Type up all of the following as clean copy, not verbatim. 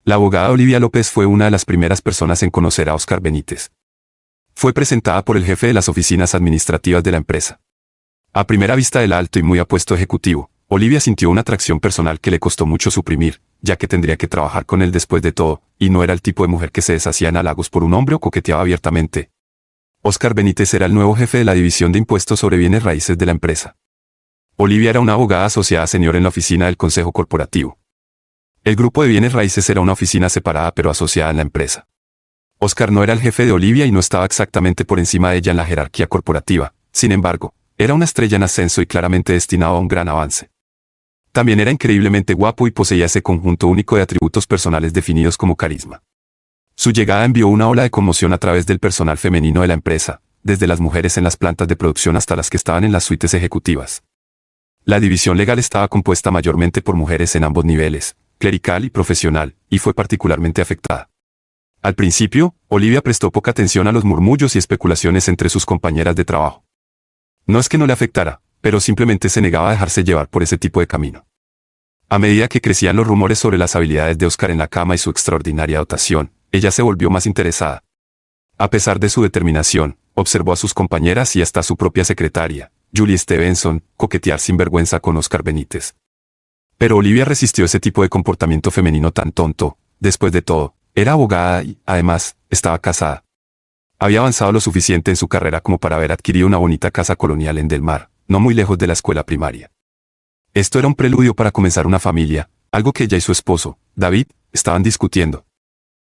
La abogada Olivia López fue una de las primeras personas en conocer a Óscar Benítez. Fue presentada por el jefe de las oficinas administrativas de la empresa. A primera vista del alto y muy apuesto ejecutivo, Olivia sintió una atracción personal que le costó mucho suprimir, ya que tendría que trabajar con él después de todo, y no era el tipo de mujer que se deshacía en halagos por un hombre o coqueteaba abiertamente. Óscar Benítez era el nuevo jefe de la división de impuestos sobre bienes raíces de la empresa. Olivia era una abogada asociada senior en la oficina del consejo corporativo. El grupo de bienes raíces era una oficina separada pero asociada en la empresa. Óscar no era el jefe de Olivia y no estaba exactamente por encima de ella en la jerarquía corporativa, sin embargo, era una estrella en ascenso y claramente destinado a un gran avance. También era increíblemente guapo y poseía ese conjunto único de atributos personales definidos como carisma. Su llegada envió una ola de conmoción a través del personal femenino de la empresa, desde las mujeres en las plantas de producción hasta las que estaban en las suites ejecutivas. La división legal estaba compuesta mayormente por mujeres en ambos niveles, clerical y profesional, y fue particularmente afectada. Al principio, Olivia prestó poca atención a los murmullos y especulaciones entre sus compañeras de trabajo. No es que no le afectara, pero simplemente se negaba a dejarse llevar por ese tipo de camino. A medida que crecían los rumores sobre las habilidades de Óscar en la cama y su extraordinaria dotación, ella se volvió más interesada. A pesar de su determinación, observó a sus compañeras y hasta a su propia secretaria, Julie Stevenson, coquetear sin vergüenza con Óscar Benítez. Pero Olivia resistió ese tipo de comportamiento femenino tan tonto. Después de todo, era abogada y, además, estaba casada. Había avanzado lo suficiente en su carrera como para haber adquirido una bonita casa colonial en Del Mar, no muy lejos de la escuela primaria. Esto era un preludio para comenzar una familia, algo que ella y su esposo, David, estaban discutiendo.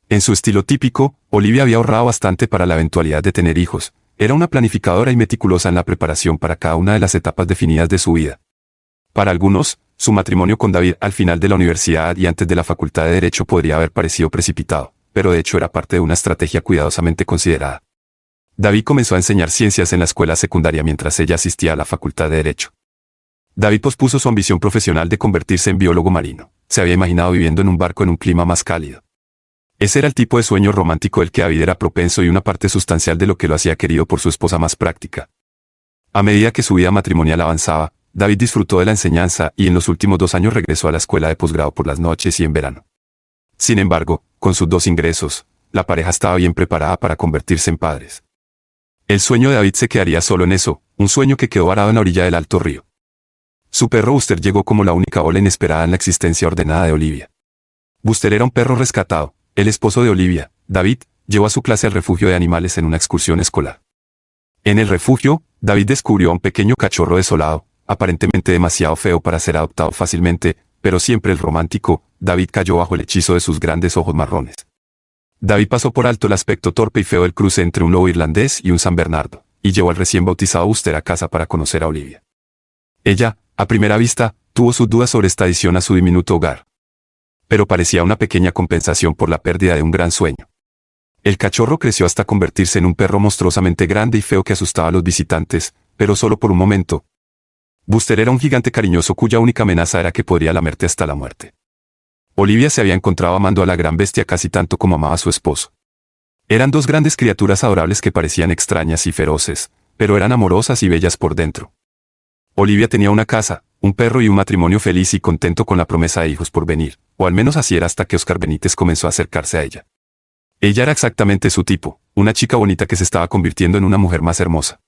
En su estilo típico, Olivia había ahorrado bastante para la eventualidad de tener hijos. Era una planificadora y meticulosa en la preparación para cada una de las etapas definidas de su vida. Para algunos, su matrimonio con David al final de la universidad y antes de la Facultad de Derecho podría haber parecido precipitado, pero de hecho era parte de una estrategia cuidadosamente considerada. David comenzó a enseñar ciencias en la escuela secundaria mientras ella asistía a la Facultad de Derecho. David pospuso su ambición profesional de convertirse en biólogo marino. Se había imaginado viviendo en un barco en un clima más cálido. Ese era el tipo de sueño romántico del que David era propenso y una parte sustancial de lo que lo hacía querido por su esposa más práctica. A medida que su vida matrimonial avanzaba, David disfrutó de la enseñanza y en los últimos 2 años regresó a la escuela de posgrado por las noches y en verano. Sin embargo, con sus 2 ingresos, la pareja estaba bien preparada para convertirse en padres. El sueño de David se quedaría solo en eso, un sueño que quedó varado en la orilla del alto río. Su perro Buster llegó como la única ola inesperada en la existencia ordenada de Olivia. Buster era un perro rescatado. El esposo de Olivia, David, llevó a su clase al refugio de animales en una excursión escolar. En el refugio, David descubrió a un pequeño cachorro desolado, aparentemente demasiado feo para ser adoptado fácilmente, pero siempre el romántico, David cayó bajo el hechizo de sus grandes ojos marrones. David pasó por alto el aspecto torpe y feo del cruce entre un lobo irlandés y un San Bernardo, y llevó al recién bautizado Buster a casa para conocer a Olivia. Ella, a primera vista, tuvo sus dudas sobre esta adición a su diminuto hogar. Pero parecía una pequeña compensación por la pérdida de un gran sueño. El cachorro creció hasta convertirse en un perro monstruosamente grande y feo que asustaba a los visitantes, pero solo por un momento. Buster era un gigante cariñoso cuya única amenaza era que podría lamerte hasta la muerte. Olivia se había encontrado amando a la gran bestia casi tanto como amaba a su esposo. Eran 2 grandes criaturas adorables que parecían extrañas y feroces, pero eran amorosas y bellas por dentro. Olivia tenía una casa, un perro y un matrimonio feliz y contento con la promesa de hijos por venir, o al menos así era hasta que Óscar Benítez comenzó a acercarse a ella. Ella era exactamente su tipo, una chica bonita que se estaba convirtiendo en una mujer más hermosa.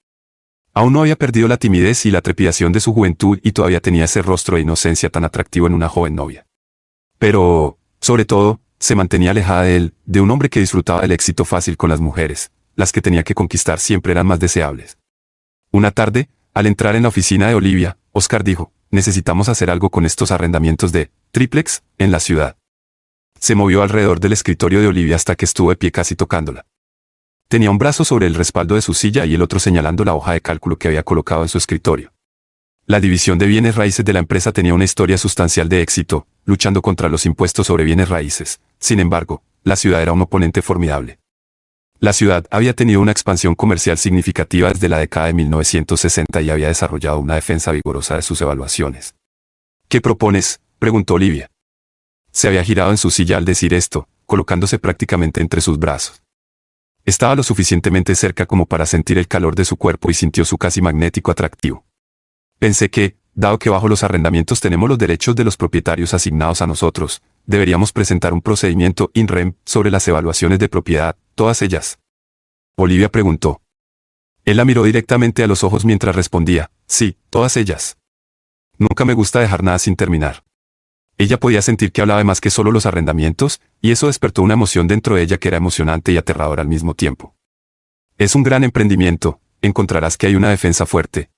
Aún no había perdido la timidez y la trepidación de su juventud y todavía tenía ese rostro de inocencia tan atractivo en una joven novia. Pero, sobre todo, se mantenía alejada de él, de un hombre que disfrutaba del éxito fácil con las mujeres. Las que tenía que conquistar siempre eran más deseables. Una tarde, al entrar en la oficina de Olivia, Óscar dijo: necesitamos hacer algo con estos arrendamientos de triplex en la ciudad. Se movió alrededor del escritorio de Olivia hasta que estuvo de pie casi tocándola. Tenía un brazo sobre el respaldo de su silla y el otro señalando la hoja de cálculo que había colocado en su escritorio. La división de bienes raíces de la empresa tenía una historia sustancial de éxito, luchando contra los impuestos sobre bienes raíces. Sin embargo, la ciudad era un oponente formidable. La ciudad había tenido una expansión comercial significativa desde la década de 1960 y había desarrollado una defensa vigorosa de sus evaluaciones. ¿Qué propones?, preguntó Olivia. Se había girado en su silla al decir esto, colocándose prácticamente entre sus brazos. Estaba lo suficientemente cerca como para sentir el calor de su cuerpo y sintió su casi magnético atractivo. Pensé que, dado que bajo los arrendamientos tenemos los derechos de los propietarios asignados a nosotros, deberíamos presentar un procedimiento in rem sobre las evaluaciones de propiedad, todas ellas. Olivia preguntó. Él la miró directamente a los ojos mientras respondía, sí, todas ellas. Nunca me gusta dejar nada sin terminar. Ella podía sentir que hablaba de más que solo los arrendamientos, y eso despertó una emoción dentro de ella que era emocionante y aterradora al mismo tiempo. Es un gran emprendimiento, encontrarás que hay una defensa fuerte.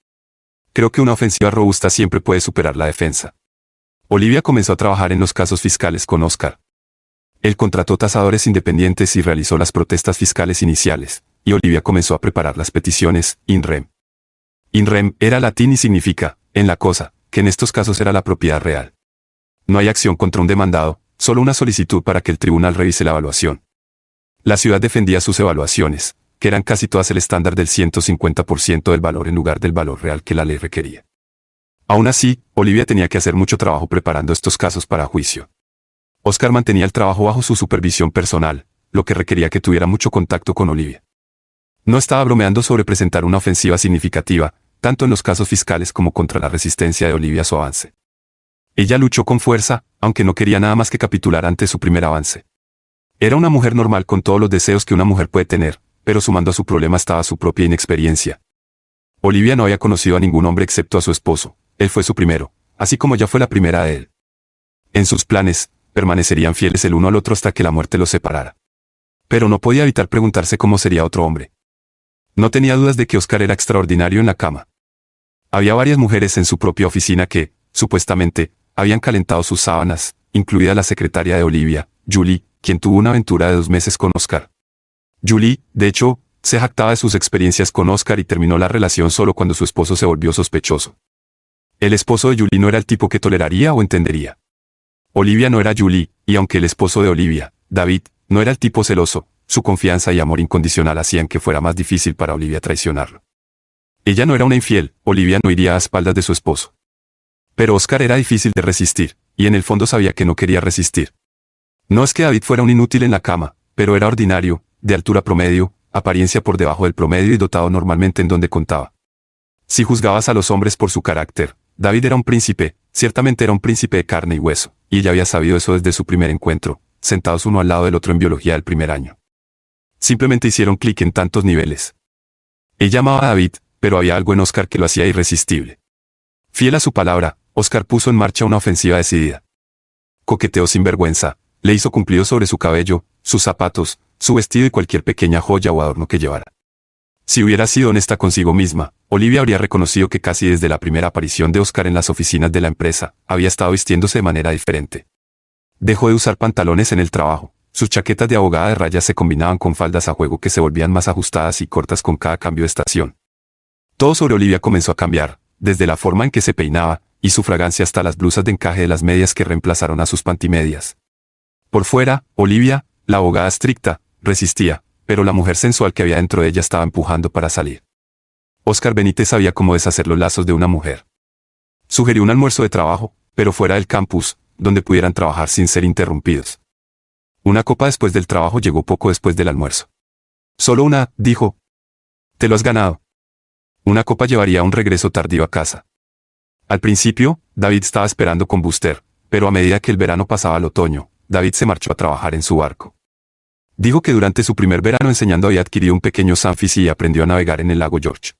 Creo que una ofensiva robusta siempre puede superar la defensa. Olivia comenzó a trabajar en los casos fiscales con Oscar. Él contrató tasadores independientes y realizó las protestas fiscales iniciales, y Olivia comenzó a preparar las peticiones, in rem. In rem era latín y significa, en la cosa, que en estos casos era la propiedad real. No hay acción contra un demandado, solo una solicitud para que el tribunal revise la evaluación. La ciudad defendía sus evaluaciones, que eran casi todas el estándar del 150% del valor en lugar del valor real que la ley requería. Aún así, Olivia tenía que hacer mucho trabajo preparando estos casos para juicio. Oscar mantenía el trabajo bajo su supervisión personal, lo que requería que tuviera mucho contacto con Olivia. No estaba bromeando sobre presentar una ofensiva significativa, tanto en los casos fiscales como contra la resistencia de Olivia a su avance. Ella luchó con fuerza, aunque no quería nada más que capitular ante su primer avance. Era una mujer normal con todos los deseos que una mujer puede tener, pero sumando a su problema estaba su propia inexperiencia. Olivia no había conocido a ningún hombre excepto a su esposo, él fue su primero, así como ella fue la primera de él. En sus planes, permanecerían fieles el uno al otro hasta que la muerte los separara. Pero no podía evitar preguntarse cómo sería otro hombre. No tenía dudas de que Oscar era extraordinario en la cama. Había varias mujeres en su propia oficina que, supuestamente, habían calentado sus sábanas, incluida la secretaria de Olivia, Julie, quien tuvo una aventura de 2 meses con Oscar. Julie, de hecho, se jactaba de sus experiencias con Oscar y terminó la relación solo cuando su esposo se volvió sospechoso. El esposo de Julie no era el tipo que toleraría o entendería. Olivia no era Julie, y aunque el esposo de Olivia, David, no era el tipo celoso, su confianza y amor incondicional hacían que fuera más difícil para Olivia traicionarlo. Ella no era una infiel, Olivia no iría a espaldas de su esposo. Pero Oscar era difícil de resistir, y en el fondo sabía que no quería resistir. No es que David fuera un inútil en la cama, pero era ordinario, de altura promedio, apariencia por debajo del promedio y dotado normalmente en donde contaba. Si juzgabas a los hombres por su carácter, David era un príncipe, ciertamente era un príncipe de carne y hueso, y ella había sabido eso desde su primer encuentro, sentados uno al lado del otro en biología del primer año. Simplemente hicieron clic en tantos niveles. Ella amaba a David, pero había algo en Oscar que lo hacía irresistible. Fiel a su palabra, Oscar puso en marcha una ofensiva decidida. Coqueteó sin vergüenza, le hizo cumplidos sobre su cabello, sus zapatos, su vestido y cualquier pequeña joya o adorno que llevara. Si hubiera sido honesta consigo misma, Olivia habría reconocido que casi desde la primera aparición de Oscar en las oficinas de la empresa, había estado vistiéndose de manera diferente. Dejó de usar pantalones en el trabajo, sus chaquetas de abogada de rayas se combinaban con faldas a juego que se volvían más ajustadas y cortas con cada cambio de estación. Todo sobre Olivia comenzó a cambiar, desde la forma en que se peinaba, y su fragancia hasta las blusas de encaje de las medias que reemplazaron a sus pantimedias. Por fuera, Olivia, la abogada estricta, resistía, pero la mujer sensual que había dentro de ella estaba empujando para salir. Oscar Benítez sabía cómo deshacer los lazos de una mujer. Sugirió un almuerzo de trabajo, pero fuera del campus, donde pudieran trabajar sin ser interrumpidos. Una copa después del trabajo llegó poco después del almuerzo. Solo una, dijo. Te lo has ganado. Una copa llevaría un regreso tardío a casa. Al principio, David estaba esperando con Buster, pero a medida que el verano pasaba al otoño, David se marchó a trabajar en su barco. Dijo que durante su primer verano enseñando había adquirido un pequeño Sunfish y aprendió a navegar en el lago George.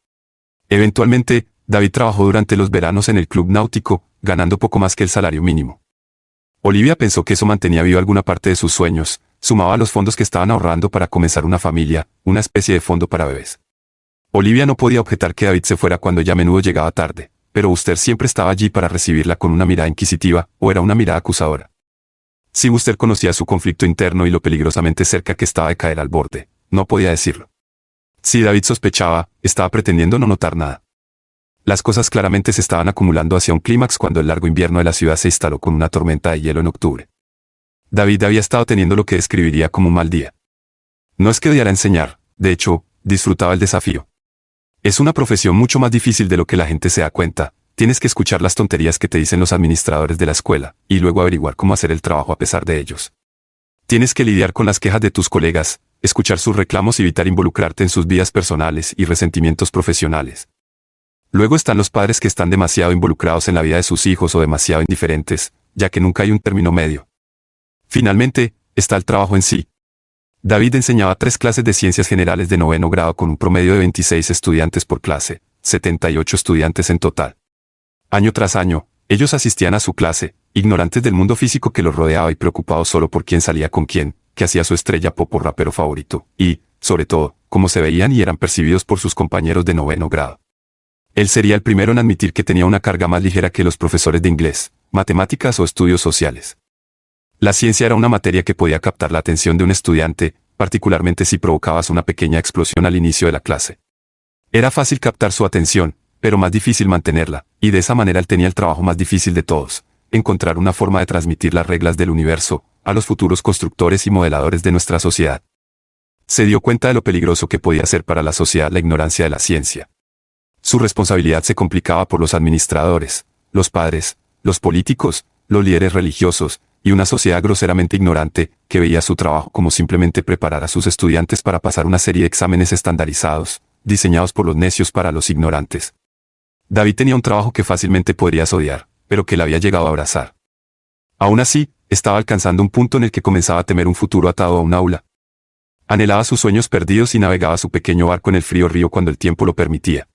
Eventualmente, David trabajó durante los veranos en el club náutico, ganando poco más que el salario mínimo. Olivia pensó que eso mantenía viva alguna parte de sus sueños, sumaba a los fondos que estaban ahorrando para comenzar una familia, una especie de fondo para bebés. Olivia no podía objetar que David se fuera cuando ella a menudo llegaba tarde, pero Buster siempre estaba allí para recibirla con una mirada inquisitiva, o era una mirada acusadora. Si Buster conocía su conflicto interno y lo peligrosamente cerca que estaba de caer al borde, no podía decirlo. Si David sospechaba, estaba pretendiendo no notar nada. Las cosas claramente se estaban acumulando hacia un clímax cuando el largo invierno de la ciudad se instaló con una tormenta de hielo en octubre. David había estado teniendo lo que describiría como un mal día. No es que odiara enseñar, de hecho, disfrutaba el desafío. Es una profesión mucho más difícil de lo que la gente se da cuenta. Tienes que escuchar las tonterías que te dicen los administradores de la escuela, y luego averiguar cómo hacer el trabajo a pesar de ellos. Tienes que lidiar con las quejas de tus colegas, escuchar sus reclamos y evitar involucrarte en sus vidas personales y resentimientos profesionales. Luego están los padres que están demasiado involucrados en la vida de sus hijos o demasiado indiferentes, ya que nunca hay un término medio. Finalmente, está el trabajo en sí. David enseñaba 3 clases de ciencias generales de 9º grado con un promedio de 26 estudiantes por clase, 78 estudiantes en total. Año tras año, ellos asistían a su clase, ignorantes del mundo físico que los rodeaba y preocupados solo por quién salía con quién, qué hacía su estrella pop o rapero favorito, y, sobre todo, cómo se veían y eran percibidos por sus compañeros de 9º grado. Él sería el primero en admitir que tenía una carga más ligera que los profesores de inglés, matemáticas o estudios sociales. La ciencia era una materia que podía captar la atención de un estudiante, particularmente si provocabas una pequeña explosión al inicio de la clase. Era fácil captar su atención, pero más difícil mantenerla, y de esa manera él tenía el trabajo más difícil de todos, encontrar una forma de transmitir las reglas del universo a los futuros constructores y modeladores de nuestra sociedad. Se dio cuenta de lo peligroso que podía ser para la sociedad la ignorancia de la ciencia. Su responsabilidad se complicaba por los administradores, los padres, los políticos, los líderes religiosos, y una sociedad groseramente ignorante, que veía su trabajo como simplemente preparar a sus estudiantes para pasar una serie de exámenes estandarizados, diseñados por los necios para los ignorantes. David tenía un trabajo que fácilmente podrías odiar, pero que él había llegado a abrazar. Aún así, estaba alcanzando un punto en el que comenzaba a temer un futuro atado a un aula. Anhelaba sus sueños perdidos y navegaba su pequeño barco en el frío río cuando el tiempo lo permitía.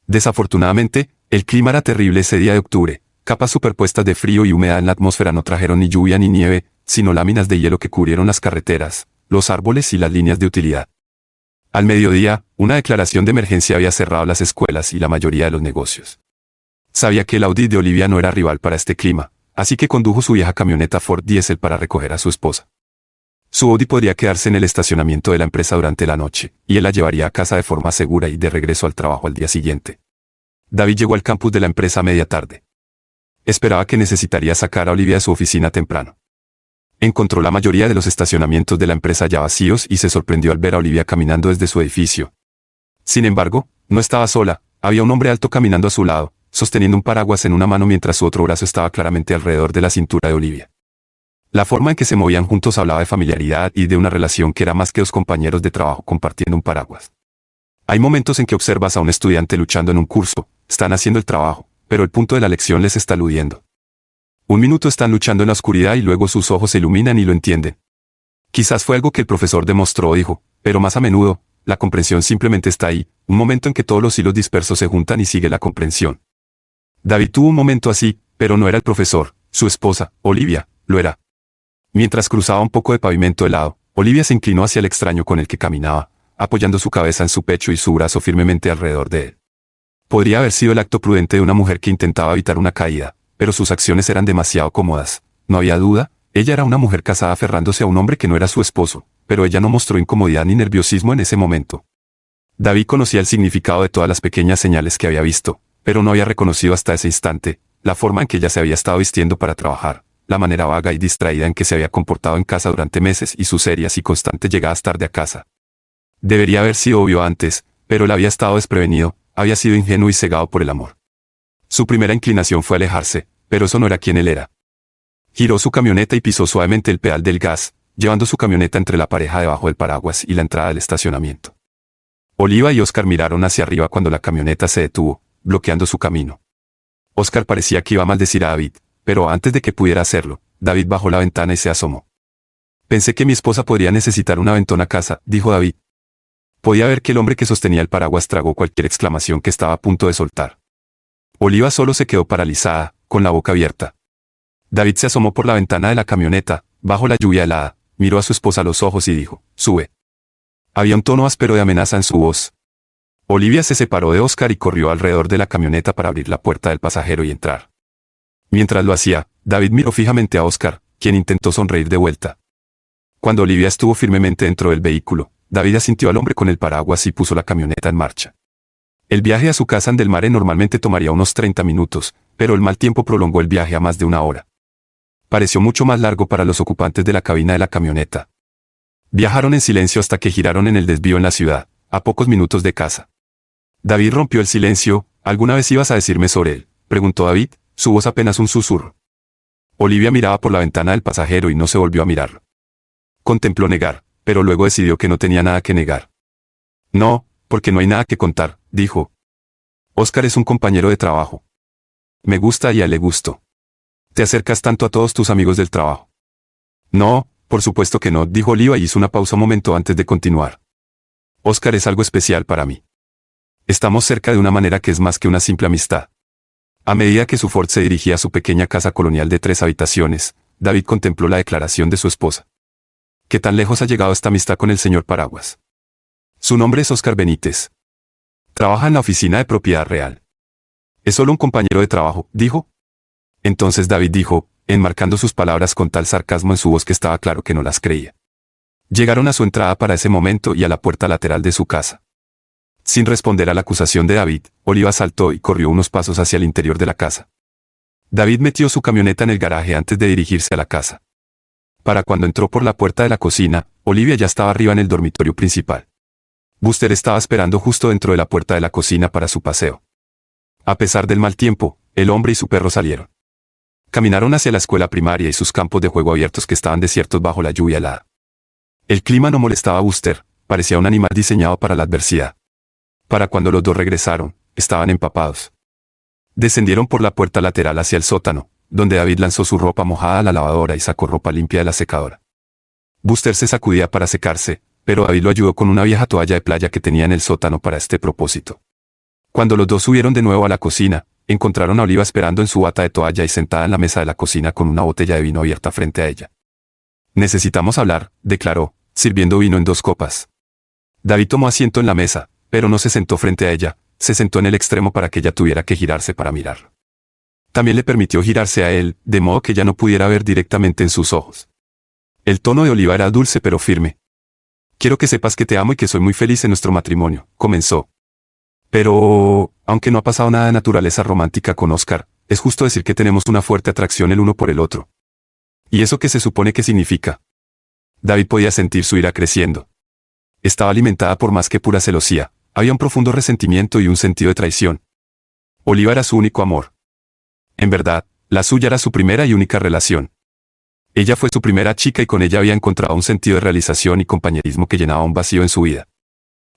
Desafortunadamente, el clima era terrible ese día de octubre. Capas superpuestas de frío y humedad en la atmósfera no trajeron ni lluvia ni nieve, sino láminas de hielo que cubrieron las carreteras, los árboles y las líneas de utilidad. Al mediodía, una declaración de emergencia había cerrado las escuelas y la mayoría de los negocios. Sabía que el Audi de Olivia no era rival para este clima, así que condujo su vieja camioneta Ford Diesel para recoger a su esposa. Su Audi podría quedarse en el estacionamiento de la empresa durante la noche, y él la llevaría a casa de forma segura y de regreso al trabajo al día siguiente. David llegó al campus de la empresa a media tarde. Esperaba que necesitaría sacar a Olivia de su oficina temprano. Encontró la mayoría de los estacionamientos de la empresa ya vacíos y se sorprendió al ver a Olivia caminando desde su edificio. Sin embargo, no estaba sola, había un hombre alto caminando a su lado, sosteniendo un paraguas en una mano mientras su otro brazo estaba claramente alrededor de la cintura de Olivia. La forma en que se movían juntos hablaba de familiaridad y de una relación que era más que 2 compañeros de trabajo compartiendo un paraguas. Hay momentos en que observas a un estudiante luchando en un curso, están haciendo el trabajo, pero el punto de la lección les está eludiendo. Un minuto están luchando en la oscuridad y luego sus ojos se iluminan y lo entienden. Quizás fue algo que el profesor demostró o dijo, pero más a menudo, la comprensión simplemente está ahí, un momento en que todos los hilos dispersos se juntan y sigue la comprensión. David tuvo un momento así, pero no era el profesor, su esposa, Olivia, lo era. Mientras cruzaba un poco de pavimento helado, Olivia se inclinó hacia el extraño con el que caminaba, apoyando su cabeza en su pecho y su brazo firmemente alrededor de él. Podría haber sido el acto prudente de una mujer que intentaba evitar una caída, pero sus acciones eran demasiado cómodas. No había duda, ella era una mujer casada aferrándose a un hombre que no era su esposo, pero ella no mostró incomodidad ni nerviosismo en ese momento. David conocía el significado de todas las pequeñas señales que había visto, pero no había reconocido hasta ese instante la forma en que ella se había estado vistiendo para trabajar, la manera vaga y distraída en que se había comportado en casa durante meses y sus serias y constantes llegadas tarde a casa. Debería haber sido obvio antes, pero él había estado desprevenido, había sido ingenuo y cegado por el amor. Su primera inclinación fue alejarse, pero eso no era quien él era. Giró su camioneta y pisó suavemente el pedal del gas, llevando su camioneta entre la pareja debajo del paraguas y la entrada del estacionamiento. Oliva y Oscar miraron hacia arriba cuando la camioneta se detuvo, bloqueando su camino. Oscar parecía que iba a maldecir a David, pero antes de que pudiera hacerlo, David bajó la ventana y se asomó. Pensé que mi esposa podría necesitar un aventón a casa, dijo David. Podía ver que el hombre que sostenía el paraguas tragó cualquier exclamación que estaba a punto de soltar. Oliva solo se quedó paralizada, con la boca abierta. David se asomó por la ventana de la camioneta, bajo la lluvia helada, miró a su esposa a los ojos y dijo, «Sube». Había un tono áspero de amenaza en su voz. Olivia se separó de Oscar y corrió alrededor de la camioneta para abrir la puerta del pasajero y entrar. Mientras lo hacía, David miró fijamente a Oscar, quien intentó sonreír de vuelta. Cuando Olivia estuvo firmemente dentro del vehículo, David asintió al hombre con el paraguas y puso la camioneta en marcha. El viaje a su casa en Del Mare normalmente tomaría unos 30 minutos, pero el mal tiempo prolongó el viaje a más de 1 hora. Pareció mucho más largo para los ocupantes de la cabina de la camioneta. Viajaron en silencio hasta que giraron en el desvío en la ciudad, a pocos minutos de casa. David rompió el silencio. «¿Alguna vez ibas a decirme sobre él?», preguntó David, su voz apenas un susurro. Olivia miraba por la ventana del pasajero y no se volvió a mirarlo. Contempló negar, pero luego decidió que no tenía nada que negar. «No, porque no hay nada que contar», dijo. «Oscar es un compañero de trabajo. Me gusta y a él le gusto. Te acercas tanto a todos tus amigos del trabajo. No, por supuesto que no, dijo Oliva y hizo una pausa un momento antes de continuar. Oscar es algo especial para mí. Estamos cerca de una manera que es más que una simple amistad. A medida que Ford se dirigía a su pequeña casa colonial de 3 habitaciones, David contempló la declaración de su esposa. ¿Qué tan lejos ha llegado esta amistad con el señor Paraguas? Su nombre es Oscar Benítez. Trabaja en la oficina de propiedad real. Es solo un compañero de trabajo, dijo. Entonces David dijo, enmarcando sus palabras con tal sarcasmo en su voz que estaba claro que no las creía. Llegaron a su entrada para ese momento y a la puerta lateral de su casa. Sin responder a la acusación de David, Oliva saltó y corrió unos pasos hacia el interior de la casa. David metió su camioneta en el garaje antes de dirigirse a la casa. Para cuando entró por la puerta de la cocina, Olivia ya estaba arriba en el dormitorio principal. Buster estaba esperando justo dentro de la puerta de la cocina para su paseo. A pesar del mal tiempo, el hombre y su perro salieron. Caminaron hacia la escuela primaria y sus campos de juego abiertos que estaban desiertos bajo la lluvia helada. El clima no molestaba a Buster, parecía un animal diseñado para la adversidad. Para cuando los dos regresaron, estaban empapados. Descendieron por la puerta lateral hacia el sótano, donde David lanzó su ropa mojada a la lavadora y sacó ropa limpia de la secadora. Buster se sacudía para secarse, pero David lo ayudó con una vieja toalla de playa que tenía en el sótano para este propósito. Cuando los dos subieron de nuevo a la cocina, encontraron a Oliva esperando en su bata de toalla y sentada en la mesa de la cocina con una botella de vino abierta frente a ella. Necesitamos hablar, declaró, sirviendo vino en 2 copas. David tomó asiento en la mesa, pero no se sentó frente a ella, se sentó en el extremo para que ella tuviera que girarse para mirarlo. También le permitió girarse a él, de modo que ella no pudiera ver directamente en sus ojos. El tono de Oliva era dulce pero firme. Quiero que sepas que te amo y que soy muy feliz en nuestro matrimonio, comenzó. Pero, aunque no ha pasado nada de naturaleza romántica con Oscar, es justo decir que tenemos una fuerte atracción el uno por el otro. ¿Y eso qué se supone que significa? David podía sentir su ira creciendo. Estaba alimentada por más que pura celosía, había un profundo resentimiento y un sentido de traición. Oliva era su único amor. En verdad, la suya era su primera y única relación. Ella fue su primera chica y con ella había encontrado un sentido de realización y compañerismo que llenaba un vacío en su vida.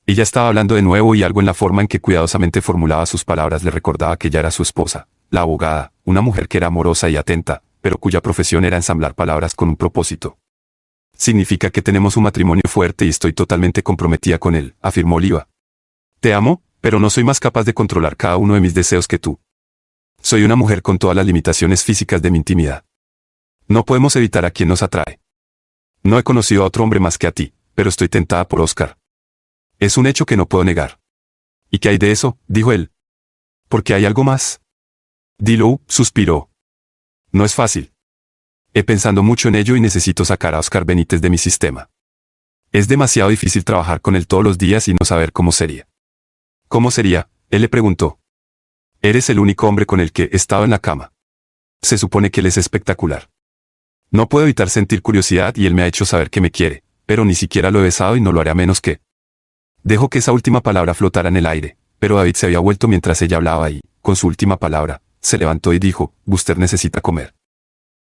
Ella estaba hablando de nuevo y algo en la forma en que cuidadosamente formulaba sus palabras le recordaba que ella era su esposa, la abogada, una mujer que era amorosa y atenta, pero cuya profesión era ensamblar palabras con un propósito. Significa que tenemos un matrimonio fuerte y estoy totalmente comprometida con él, afirmó Oliva. Te amo, pero no soy más capaz de controlar cada uno de mis deseos que tú. Soy una mujer con todas las limitaciones físicas de mi intimidad. No podemos evitar a quien nos atrae. No he conocido a otro hombre más que a ti, pero estoy tentada por Oscar. Es un hecho que no puedo negar. ¿Y qué hay de eso?, dijo él. ¿Porque hay algo más? Dilo, suspiró. No es fácil. He pensado mucho en ello y necesito sacar a Oscar Benítez de mi sistema. Es demasiado difícil trabajar con él todos los días y no saber cómo sería. ¿Cómo sería?, él le preguntó. Eres el único hombre con el que he estado en la cama. Se supone que él es espectacular. No puedo evitar sentir curiosidad y él me ha hecho saber que me quiere, pero ni siquiera lo he besado y no lo haré a menos que... Dejó que esa última palabra flotara en el aire, pero David se había vuelto mientras ella hablaba y, con su última palabra, se levantó y dijo, Buster necesita comer.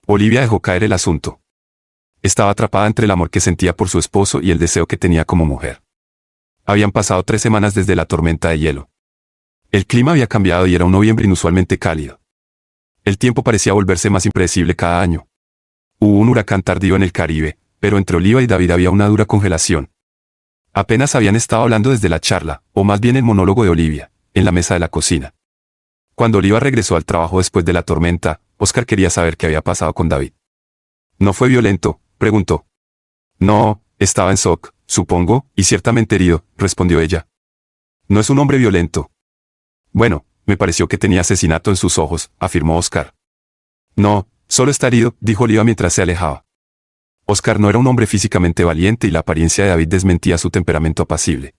Olivia dejó caer el asunto. Estaba atrapada entre el amor que sentía por su esposo y el deseo que tenía como mujer. Habían pasado 3 semanas desde la tormenta de hielo. El clima había cambiado y era un noviembre inusualmente cálido. El tiempo parecía volverse más impredecible cada año. Hubo un huracán tardío en el Caribe, pero entre Oliva y David había una dura congelación. Apenas habían estado hablando desde la charla, o más bien el monólogo de Olivia, en la mesa de la cocina. Cuando Oliva regresó al trabajo después de la tormenta, Oscar quería saber qué había pasado con David. ¿No fue violento?, preguntó. No, estaba en shock, supongo, y ciertamente herido, respondió ella. No es un hombre violento. Bueno, me pareció que tenía asesinato en sus ojos, afirmó Oscar. No, solo está herido, dijo Oliva mientras se alejaba. Oscar no era un hombre físicamente valiente y la apariencia de David desmentía su temperamento apacible.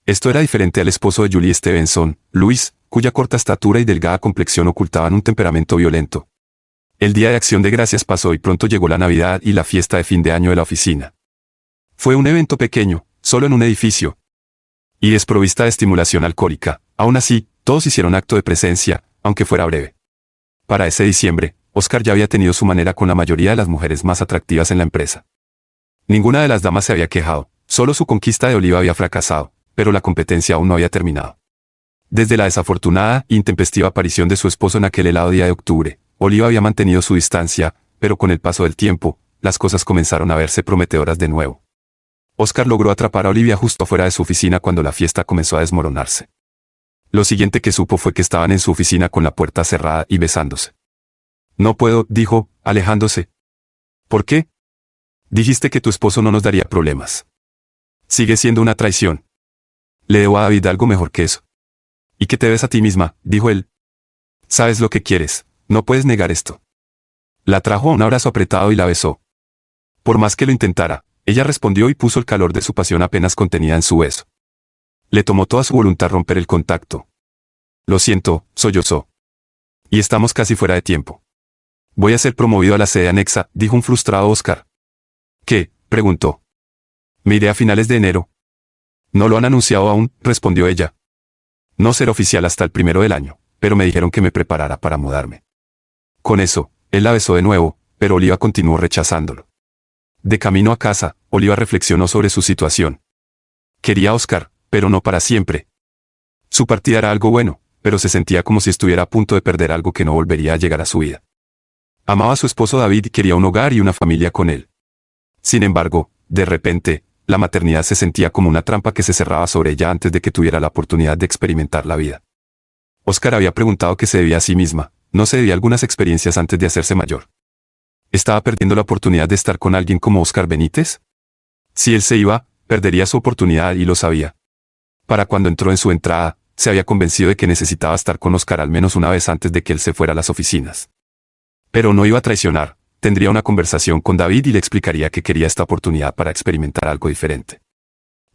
Esto era diferente al esposo de Julie Stevenson, Luis, cuya corta estatura y delgada complexión ocultaban un temperamento violento. El Día de Acción de Gracias pasó y pronto llegó la Navidad y la fiesta de fin de año de la oficina. Fue un evento pequeño, solo en un edificio. Y desprovista de estimulación alcohólica, aún así, todos hicieron acto de presencia, aunque fuera breve. Para ese diciembre, Oscar ya había tenido su manera con la mayoría de las mujeres más atractivas en la empresa. Ninguna de las damas se había quejado, solo su conquista de Oliva había fracasado, pero la competencia aún no había terminado. Desde la desafortunada e intempestiva aparición de su esposo en aquel helado día de octubre, Oliva había mantenido su distancia, pero con el paso del tiempo, las cosas comenzaron a verse prometedoras de nuevo. Oscar logró atrapar a Olivia justo fuera de su oficina cuando la fiesta comenzó a desmoronarse. Lo siguiente que supo fue que estaban en su oficina con la puerta cerrada y besándose. No puedo, dijo, alejándose. ¿Por qué? Dijiste que tu esposo no nos daría problemas. Sigue siendo una traición. Le debo a David algo mejor que eso. ¿Y qué te ves a ti misma?, dijo él. Sabes lo que quieres, no puedes negar esto. La trajo a un abrazo apretado y la besó. Por más que lo intentara, ella respondió y puso el calor de su pasión apenas contenida en su beso. Le tomó toda su voluntad romper el contacto. Lo siento, sollozó. Y estamos casi fuera de tiempo. Voy a ser promovido a la sede anexa, dijo un frustrado Oscar. ¿Qué?, preguntó. Me iré a finales de enero. No lo han anunciado aún, respondió ella. No será oficial hasta el 1 del año, pero me dijeron que me preparara para mudarme. Con eso, él la besó de nuevo, pero Oliva continuó rechazándolo. De camino a casa, Oliva reflexionó sobre su situación. Quería a Oscar, pero no para siempre. Su partida era algo bueno, pero se sentía como si estuviera a punto de perder algo que no volvería a llegar a su vida. Amaba a su esposo David y quería un hogar y una familia con él. Sin embargo, de repente, la maternidad se sentía como una trampa que se cerraba sobre ella antes de que tuviera la oportunidad de experimentar la vida. Oscar había preguntado qué se debía a sí misma, no se debía a algunas experiencias antes de hacerse mayor. ¿Estaba perdiendo la oportunidad de estar con alguien como Oscar Benítez? Si él se iba, perdería su oportunidad y lo sabía. Para cuando entró en su entrada, se había convencido de que necesitaba estar con Oscar al menos una vez antes de que él se fuera a las oficinas. Pero no iba a traicionar, tendría una conversación con David y le explicaría que quería esta oportunidad para experimentar algo diferente.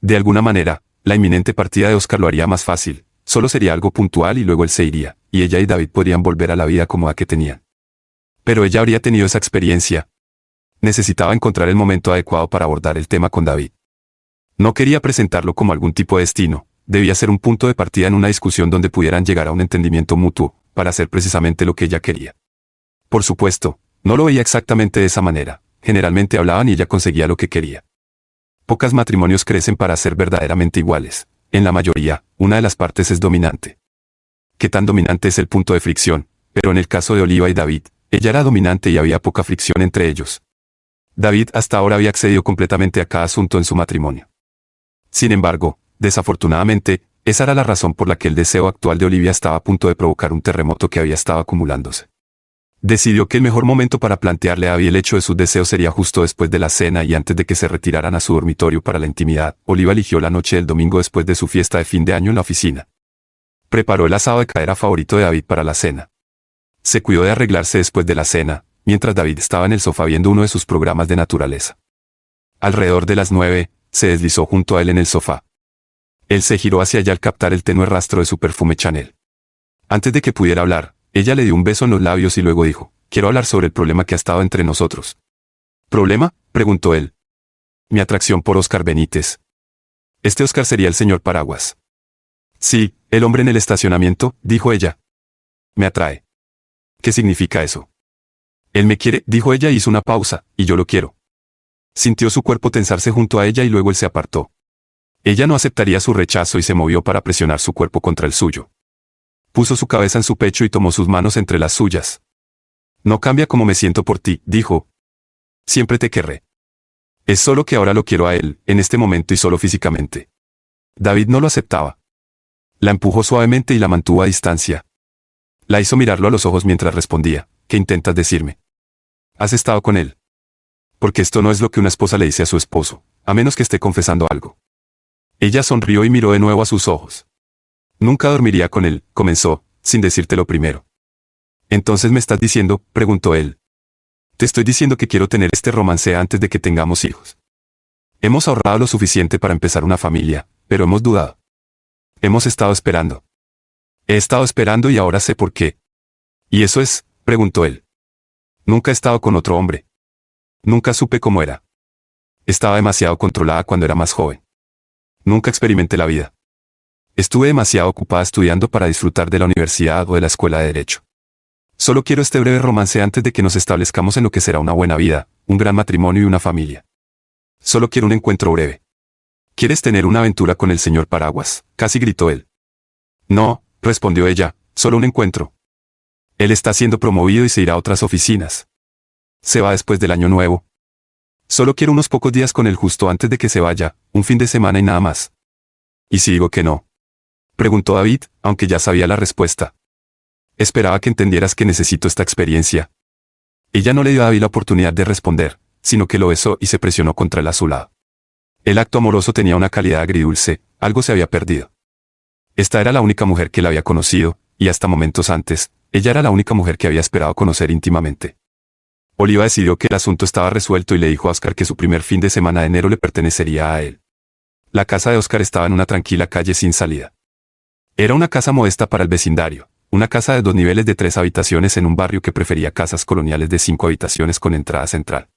De alguna manera, la inminente partida de Oscar lo haría más fácil, solo sería algo puntual y luego él se iría, y ella y David podrían volver a la vida cómoda que tenían. Pero ella habría tenido esa experiencia. Necesitaba encontrar el momento adecuado para abordar el tema con David. No quería presentarlo como algún tipo de destino, debía ser un punto de partida en una discusión donde pudieran llegar a un entendimiento mutuo, para hacer precisamente lo que ella quería. Por supuesto, no lo veía exactamente de esa manera, generalmente hablaban y ella conseguía lo que quería. Pocos matrimonios crecen para ser verdaderamente iguales, en la mayoría, una de las partes es dominante. Qué tan dominante es el punto de fricción, pero en el caso de Oliva y David, ella era dominante y había poca fricción entre ellos. David hasta ahora había accedido completamente a cada asunto en su matrimonio. Sin embargo, desafortunadamente, esa era la razón por la que el deseo actual de Olivia estaba a punto de provocar un terremoto que había estado acumulándose. Decidió que el mejor momento para plantearle a David el hecho de sus deseos sería justo después de la cena y antes de que se retiraran a su dormitorio para la intimidad. Oliva eligió la noche del domingo después de su fiesta de fin de año en la oficina. Preparó el asado de cadera favorito de David para la cena. Se cuidó de arreglarse después de la cena, mientras David estaba en el sofá viendo uno de sus programas de naturaleza. Alrededor de las 9, se deslizó junto a él en el sofá. Él se giró hacia allá al captar el tenue rastro de su perfume Chanel. Antes de que pudiera hablar, ella le dio un beso en los labios y luego dijo, quiero hablar sobre el problema que ha estado entre nosotros. ¿Problema?, preguntó él. Mi atracción por Oscar Benítez. Este Oscar sería el señor Paraguas. Sí, el hombre en el estacionamiento, dijo ella. Me atrae. ¿Qué significa eso? Él me quiere, dijo ella y hizo una pausa, y yo lo quiero. Sintió su cuerpo tensarse junto a ella y luego él se apartó. Ella no aceptaría su rechazo y se movió para presionar su cuerpo contra el suyo. Puso su cabeza en su pecho y tomó sus manos entre las suyas. No cambia cómo me siento por ti, dijo. Siempre te querré. Es solo que ahora lo quiero a él, en este momento y solo físicamente. David no lo aceptaba. La empujó suavemente y la mantuvo a distancia. La hizo mirarlo a los ojos mientras respondía, ¿qué intentas decirme? ¿Has estado con él? Porque esto no es lo que una esposa le dice a su esposo, a menos que esté confesando algo. Ella sonrió y miró de nuevo a sus ojos. Nunca dormiría con él, comenzó, sin decírtelo primero. ¿Entonces me estás diciendo?, preguntó él. Te estoy diciendo que quiero tener este romance antes de que tengamos hijos. Hemos ahorrado lo suficiente para empezar una familia, pero hemos dudado. Hemos estado esperando. He estado esperando y ahora sé por qué. ¿Y eso es?, preguntó él. Nunca he estado con otro hombre. Nunca supe cómo era. Estaba demasiado controlada cuando era más joven. Nunca experimenté la vida. Estuve demasiado ocupada estudiando para disfrutar de la universidad o de la escuela de derecho. Solo quiero este breve romance antes de que nos establezcamos en lo que será una buena vida, un gran matrimonio y una familia. Solo quiero un encuentro breve. ¿Quieres tener una aventura con el señor Paraguas?, casi gritó él. No, respondió ella, solo un encuentro. Él está siendo promovido y se irá a otras oficinas. Se va después del año nuevo. Solo quiero unos pocos días con él justo antes de que se vaya, un fin de semana y nada más. ¿Y si digo que no? Preguntó David, aunque ya sabía la respuesta. Esperaba que entendieras que necesito esta experiencia. Ella no le dio a David la oportunidad de responder, sino que lo besó y se presionó contra él a su lado. El acto amoroso tenía una calidad agridulce, algo se había perdido. Esta era la única mujer que él había conocido, y hasta momentos antes, ella era la única mujer que había esperado conocer íntimamente. Oliva decidió que el asunto estaba resuelto y le dijo a Oscar que su primer fin de semana de enero le pertenecería a él. La casa de Oscar estaba en una tranquila calle sin salida. Era una casa modesta para el vecindario, una casa de 2 niveles de 3 habitaciones en un barrio que prefería casas coloniales de 5 habitaciones con entrada central.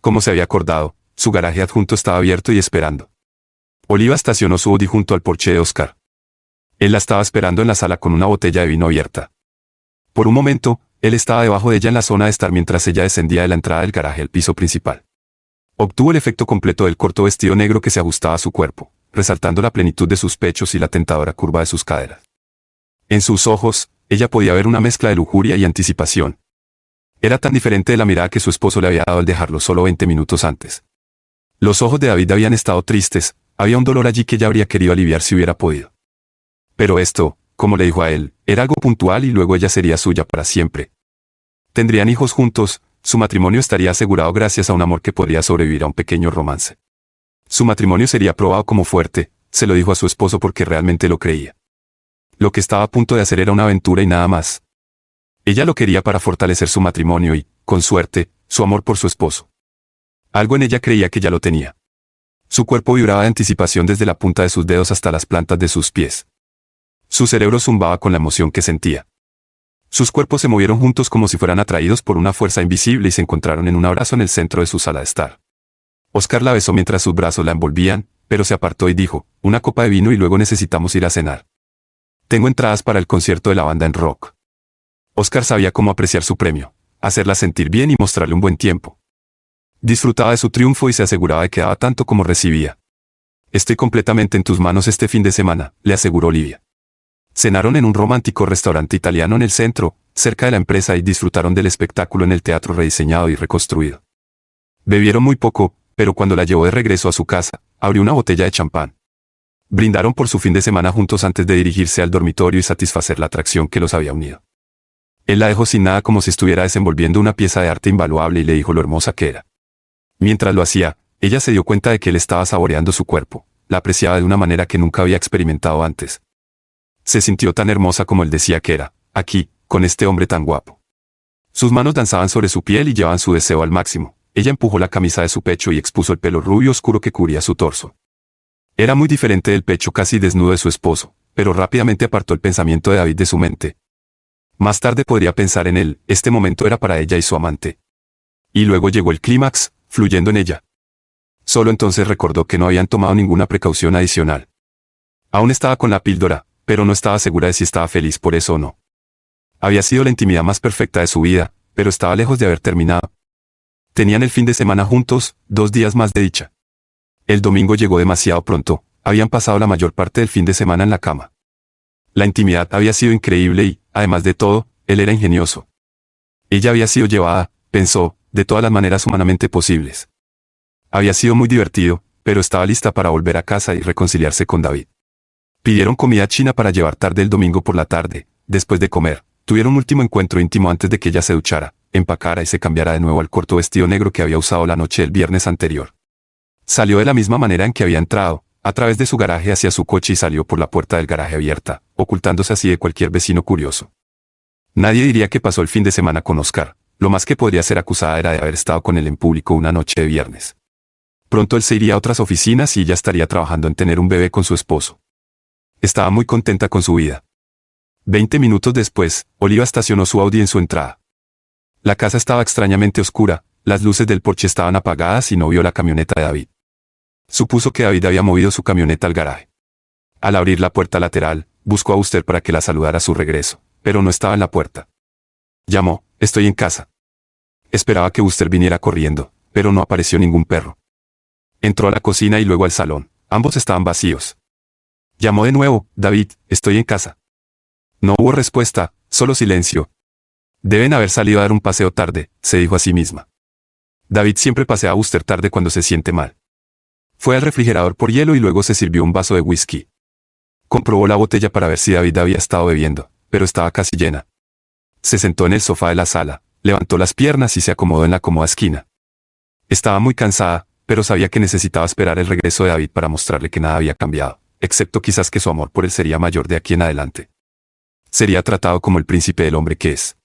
Como se había acordado, su garaje adjunto estaba abierto y esperando. Oliva estacionó su Audi junto al porche de Oscar. Él la estaba esperando en la sala con una botella de vino abierta. Por un momento, él estaba debajo de ella en la zona de estar mientras ella descendía de la entrada del garaje al piso principal. Obtuvo el efecto completo del corto vestido negro que se ajustaba a su cuerpo, resaltando la plenitud de sus pechos y la tentadora curva de sus caderas. En sus ojos, ella podía ver una mezcla de lujuria y anticipación. Era tan diferente de la mirada que su esposo le había dado al dejarlo solo 20 minutos antes. Los ojos de David habían estado tristes, había un dolor allí que ella habría querido aliviar si hubiera podido. Pero esto, como le dijo a él, era algo puntual y luego ella sería suya para siempre. Tendrían hijos juntos, su matrimonio estaría asegurado gracias a un amor que podría sobrevivir a un pequeño romance. Su matrimonio sería probado como fuerte, se lo dijo a su esposo porque realmente lo creía. Lo que estaba a punto de hacer era una aventura y nada más. Ella lo quería para fortalecer su matrimonio y, con suerte, su amor por su esposo. Algo en ella creía que ya lo tenía. Su cuerpo vibraba de anticipación desde la punta de sus dedos hasta las plantas de sus pies. Su cerebro zumbaba con la emoción que sentía. Sus cuerpos se movieron juntos como si fueran atraídos por una fuerza invisible y se encontraron en un abrazo en el centro de su sala de estar. Oscar la besó mientras sus brazos la envolvían, pero se apartó y dijo, una copa de vino y luego necesitamos ir a cenar. Tengo entradas para el concierto de la banda en rock. Oscar sabía cómo apreciar su premio, hacerla sentir bien y mostrarle un buen tiempo. Disfrutaba de su triunfo y se aseguraba de que daba tanto como recibía. Estoy completamente en tus manos este fin de semana, le aseguró Olivia. Cenaron en un romántico restaurante italiano en el centro, cerca de la empresa y disfrutaron del espectáculo en el teatro rediseñado y reconstruido. Bebieron muy poco, pero cuando la llevó de regreso a su casa, abrió una botella de champán. Brindaron por su fin de semana juntos antes de dirigirse al dormitorio y satisfacer la atracción que los había unido. Él la dejó sin nada como si estuviera desenvolviendo una pieza de arte invaluable y le dijo lo hermosa que era. Mientras lo hacía, ella se dio cuenta de que él estaba saboreando su cuerpo, la apreciaba de una manera que nunca había experimentado antes. Se sintió tan hermosa como él decía que era, aquí, con este hombre tan guapo. Sus manos danzaban sobre su piel y llevaban su deseo al máximo. Ella empujó la camisa de su pecho y expuso el pelo rubio oscuro que cubría su torso. Era muy diferente del pecho casi desnudo de su esposo, pero rápidamente apartó el pensamiento de David de su mente. Más tarde podría pensar en él, este momento era para ella y su amante. Y luego llegó el clímax, fluyendo en ella. Solo entonces recordó que no habían tomado ninguna precaución adicional. Aún estaba con la píldora, pero no estaba segura de si estaba feliz por eso o no. Había sido la intimidad más perfecta de su vida, pero estaba lejos de haber terminado. Tenían el fin de semana juntos, 2 días más de dicha. El domingo llegó demasiado pronto, habían pasado la mayor parte del fin de semana en la cama. La intimidad había sido increíble y, además de todo, él era ingenioso. Ella había sido llevada, pensó, de todas las maneras humanamente posibles. Había sido muy divertido, pero estaba lista para volver a casa y reconciliarse con David. Pidieron comida china para llevar tarde el domingo por la tarde. Después de comer, tuvieron un último encuentro íntimo antes de que ella se duchara, empacara y se cambiara de nuevo al corto vestido negro que había usado la noche del viernes anterior. Salió de la misma manera en que había entrado, a través de su garaje hacia su coche y salió por la puerta del garaje abierta, ocultándose así de cualquier vecino curioso. Nadie diría que pasó el fin de semana con Oscar, lo más que podría ser acusada era de haber estado con él en público una noche de viernes. Pronto él se iría a otras oficinas y ella estaría trabajando en tener un bebé con su esposo. Estaba muy contenta con su vida. 20 minutos después, Oliva estacionó su Audi en su entrada. La casa estaba extrañamente oscura, las luces del porche estaban apagadas y no vio la camioneta de David. Supuso que David había movido su camioneta al garaje. Al abrir la puerta lateral, buscó a Buster para que la saludara a su regreso, pero no estaba en la puerta. Llamó, estoy en casa. Esperaba que Buster viniera corriendo, pero no apareció ningún perro. Entró a la cocina y luego al salón, ambos estaban vacíos. Llamó de nuevo, David, estoy en casa. No hubo respuesta, solo silencio. Deben haber salido a dar un paseo tarde, se dijo a sí misma. David siempre pasea a Buster tarde cuando se siente mal. Fue al refrigerador por hielo y luego se sirvió un vaso de whisky. Comprobó la botella para ver si David había estado bebiendo, pero estaba casi llena. Se sentó en el sofá de la sala, levantó las piernas y se acomodó en la cómoda esquina. Estaba muy cansada, pero sabía que necesitaba esperar el regreso de David para mostrarle que nada había cambiado, excepto quizás que su amor por él sería mayor de aquí en adelante. Sería tratado como el príncipe del hombre que es.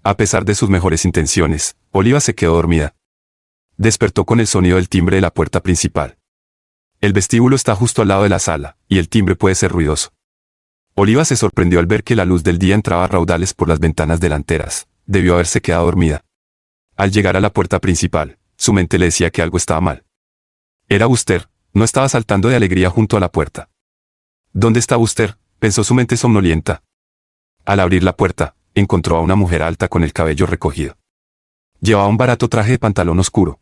A pesar de sus mejores intenciones, Olivia se quedó dormida. Despertó con el sonido del timbre de la puerta principal. El vestíbulo está justo al lado de la sala, y el timbre puede ser ruidoso. Olivia se sorprendió al ver que la luz del día entraba a raudales por las ventanas delanteras. Debió haberse quedado dormida. Al llegar a la puerta principal, su mente le decía que algo estaba mal. Era Buster, no estaba saltando de alegría junto a la puerta. ¿Dónde está Buster?, pensó su mente somnolienta. Al abrir la puerta, encontró a una mujer alta con el cabello recogido. Llevaba un barato traje de pantalón oscuro.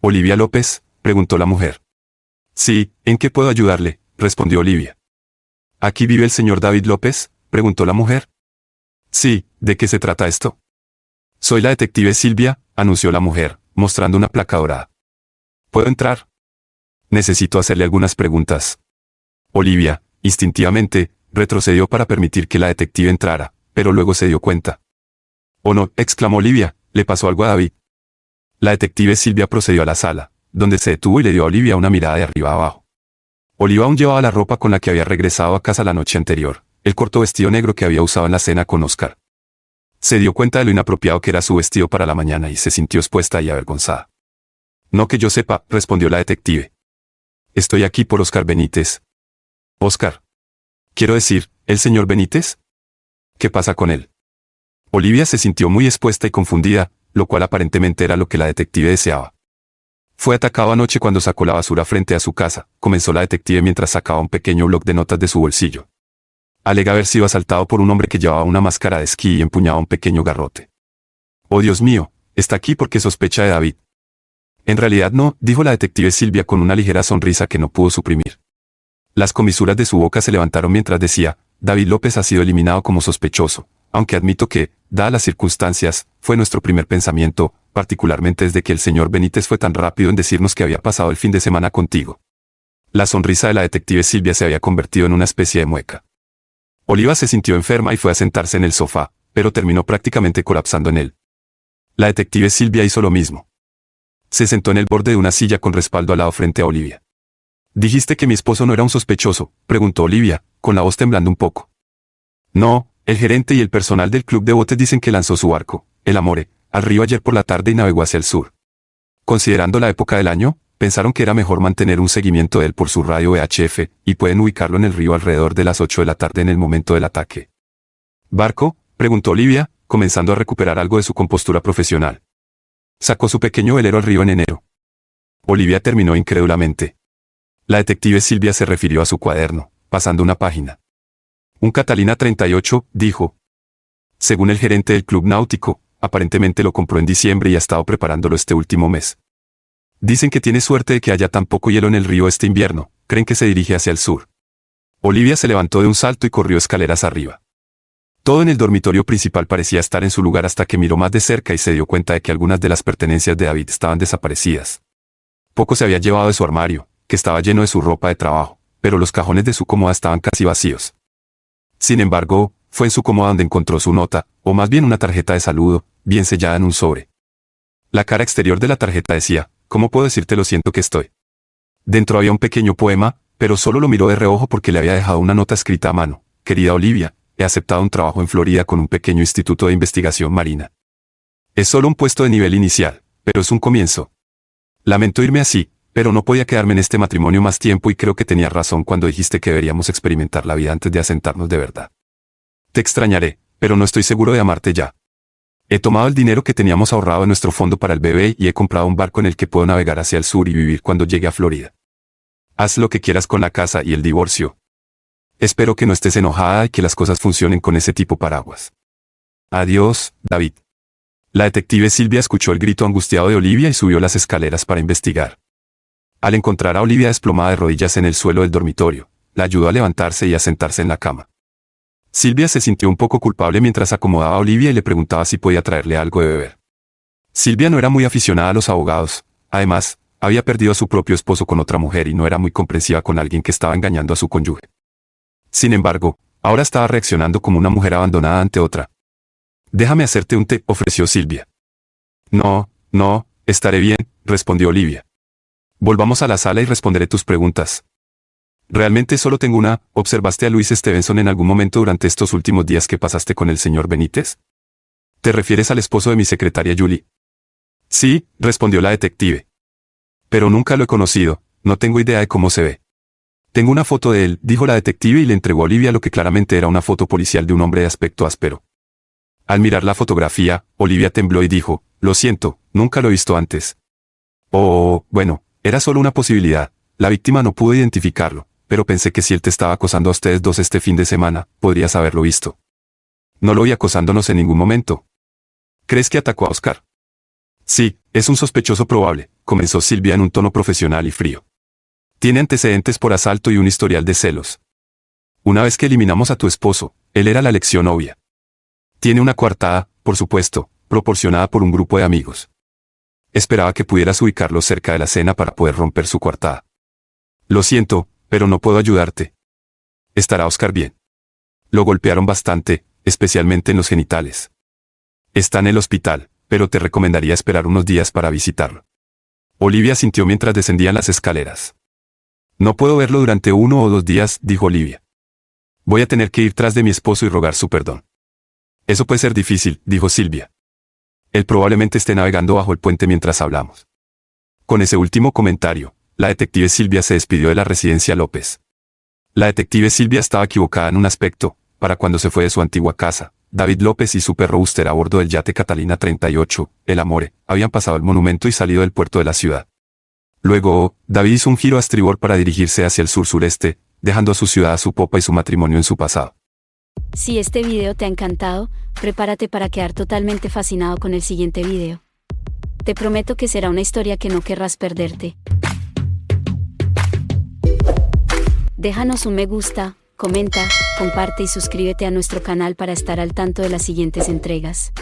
¿Olivia López?, preguntó la mujer. Sí, ¿en qué puedo ayudarle?, respondió Olivia. ¿Aquí vive el señor David López?, preguntó la mujer. Sí, ¿de qué se trata esto? Soy la detective Silvia, anunció la mujer, mostrando una placa dorada. ¿Puedo entrar? Necesito hacerle algunas preguntas. Olivia, instintivamente, retrocedió para permitir que la detective entrara, pero luego se dio cuenta. «Oh no», exclamó Olivia, «¿le pasó algo a David?». La detective Silvia procedió a la sala, donde se detuvo y le dio a Olivia una mirada de arriba a abajo. Olivia aún llevaba la ropa con la que había regresado a casa la noche anterior, el corto vestido negro que había usado en la cena con Oscar. Se dio cuenta de lo inapropiado que era su vestido para la mañana y se sintió expuesta y avergonzada. «No que yo sepa», respondió la detective. «Estoy aquí por Oscar Benítez». «¿Oscar? Quiero decir, ¿el señor Benítez? ¿Qué pasa con él?». Olivia se sintió muy expuesta y confundida, lo cual aparentemente era lo que la detective deseaba. «Fue atacado anoche cuando sacó la basura frente a su casa», comenzó la detective mientras sacaba un pequeño bloc de notas de su bolsillo. Alega haber sido asaltado por un hombre que llevaba una máscara de esquí y empuñaba un pequeño garrote. «Oh Dios mío, está aquí porque sospecha de David». «En realidad no», dijo la detective Silvia con una ligera sonrisa que no pudo suprimir. Las comisuras de su boca se levantaron mientras decía, «David López ha sido eliminado como sospechoso, aunque admito que, dadas las circunstancias, fue nuestro primer pensamiento, particularmente desde que el señor Benítez fue tan rápido en decirnos que había pasado el fin de semana contigo». La sonrisa de la detective Silvia se había convertido en una especie de mueca. Olivia se sintió enferma y fue a sentarse en el sofá, pero terminó prácticamente colapsando en él. La detective Silvia hizo lo mismo. Se sentó en el borde de una silla con respaldo al lado frente a Olivia. «¿Dijiste que mi esposo no era un sospechoso?», preguntó Olivia, con la voz temblando un poco. «No, el gerente y el personal del club de botes dicen que lanzó su barco, el Amore, al río ayer por la tarde y navegó hacia el sur. Considerando la época del año, pensaron que era mejor mantener un seguimiento de él por su radio VHF, y pueden ubicarlo en el río alrededor de las 8 de la tarde en el momento del ataque». «¿Barco?», preguntó Olivia, comenzando a recuperar algo de su compostura profesional. «Sacó su pequeño velero al río en enero». Olivia terminó incrédulamente. La detective Silvia se refirió a su cuaderno, pasando una página. «Un Catalina 38», dijo. «Según el gerente del club náutico, aparentemente lo compró en diciembre y ha estado preparándolo este último mes. Dicen que tiene suerte de que haya tan poco hielo en el río este invierno, creen que se dirige hacia el sur». Olivia se levantó de un salto y corrió escaleras arriba. Todo en el dormitorio principal parecía estar en su lugar hasta que miró más de cerca y se dio cuenta de que algunas de las pertenencias de David estaban desaparecidas. Poco se había llevado de su armario, que estaba lleno de su ropa de trabajo, pero los cajones de su cómoda estaban casi vacíos. Sin embargo, fue en su cómoda donde encontró su nota, o más bien una tarjeta de saludo, bien sellada en un sobre. La cara exterior de la tarjeta decía, «¿Cómo puedo decirte lo siento que estoy?». Dentro había un pequeño poema, pero solo lo miró de reojo porque le había dejado una nota escrita a mano. «Querida Olivia, he aceptado un trabajo en Florida con un pequeño instituto de investigación marina. Es solo un puesto de nivel inicial, pero es un comienzo. Lamento irme así, pero no podía quedarme en este matrimonio más tiempo y creo que tenías razón cuando dijiste que deberíamos experimentar la vida antes de asentarnos de verdad. Te extrañaré, pero no estoy seguro de amarte ya. He tomado el dinero que teníamos ahorrado en nuestro fondo para el bebé y he comprado un barco en el que puedo navegar hacia el sur y vivir cuando llegue a Florida. Haz lo que quieras con la casa y el divorcio. Espero que no estés enojada y que las cosas funcionen con ese tipo paraguas. Adiós, David». La detective Silvia escuchó el grito angustiado de Olivia y subió las escaleras para investigar. Al encontrar a Olivia desplomada de rodillas en el suelo del dormitorio, la ayudó a levantarse y a sentarse en la cama. Silvia se sintió un poco culpable mientras acomodaba a Olivia y le preguntaba si podía traerle algo de beber. Silvia no era muy aficionada a los abogados. Además, había perdido a su propio esposo con otra mujer y no era muy comprensiva con alguien que estaba engañando a su cónyuge. Sin embargo, ahora estaba reaccionando como una mujer abandonada ante otra. «Déjame hacerte un té», ofreció Silvia. «No, no, estaré bien», respondió Olivia. «Volvamos a la sala y responderé tus preguntas». «Realmente solo tengo una. ¿Observaste a Luis Stevenson en algún momento durante estos últimos días que pasaste con el señor Benítez?» «¿Te refieres al esposo de mi secretaria Julie?» «Sí», respondió la detective. «Pero nunca lo he conocido, no tengo idea de cómo se ve». «Tengo una foto de él», dijo la detective y le entregó a Olivia lo que claramente era una foto policial de un hombre de aspecto áspero. Al mirar la fotografía, Olivia tembló y dijo, «Lo siento, nunca lo he visto antes». «Oh, bueno, era solo una posibilidad. La víctima no pudo identificarlo, pero pensé que si él te estaba acosando a ustedes dos este fin de semana, podrías haberlo visto». «No lo vi acosándonos en ningún momento». «¿Crees que atacó a Oscar?» «Sí, es un sospechoso probable», comenzó Silvia en un tono profesional y frío. «Tiene antecedentes por asalto y un historial de celos. Una vez que eliminamos a tu esposo, él era la elección obvia. Tiene una coartada, por supuesto, proporcionada por un grupo de amigos. Esperaba que pudieras ubicarlo cerca de la cena para poder romper su coartada. Lo siento, pero no puedo ayudarte. ¿Estará Oscar bien?» «Lo golpearon bastante, especialmente en los genitales. Está en el hospital, pero te recomendaría esperar unos días para visitarlo». Olivia asintió mientras descendían las escaleras. «No puedo verlo durante 1 o 2 días», dijo Olivia. «Voy a tener que ir tras de mi esposo y rogar su perdón». «Eso puede ser difícil», dijo Silvia. «Él probablemente esté navegando bajo el puente mientras hablamos». Con ese último comentario, la detective Silvia se despidió de la residencia López. La detective Silvia estaba equivocada en un aspecto. Para cuando se fue de su antigua casa, David López y su perro Buster a bordo del yate Catalina 38, el Amore, habían pasado el monumento y salido del puerto de la ciudad. Luego, David hizo un giro a estribor para dirigirse hacia el sur-sureste, dejando a su ciudad a su popa y su matrimonio en su pasado. Si este video te ha encantado, prepárate para quedar totalmente fascinado con el siguiente video. Te prometo que será una historia que no querrás perderte. Déjanos un me gusta, comenta, comparte y suscríbete a nuestro canal para estar al tanto de las siguientes entregas.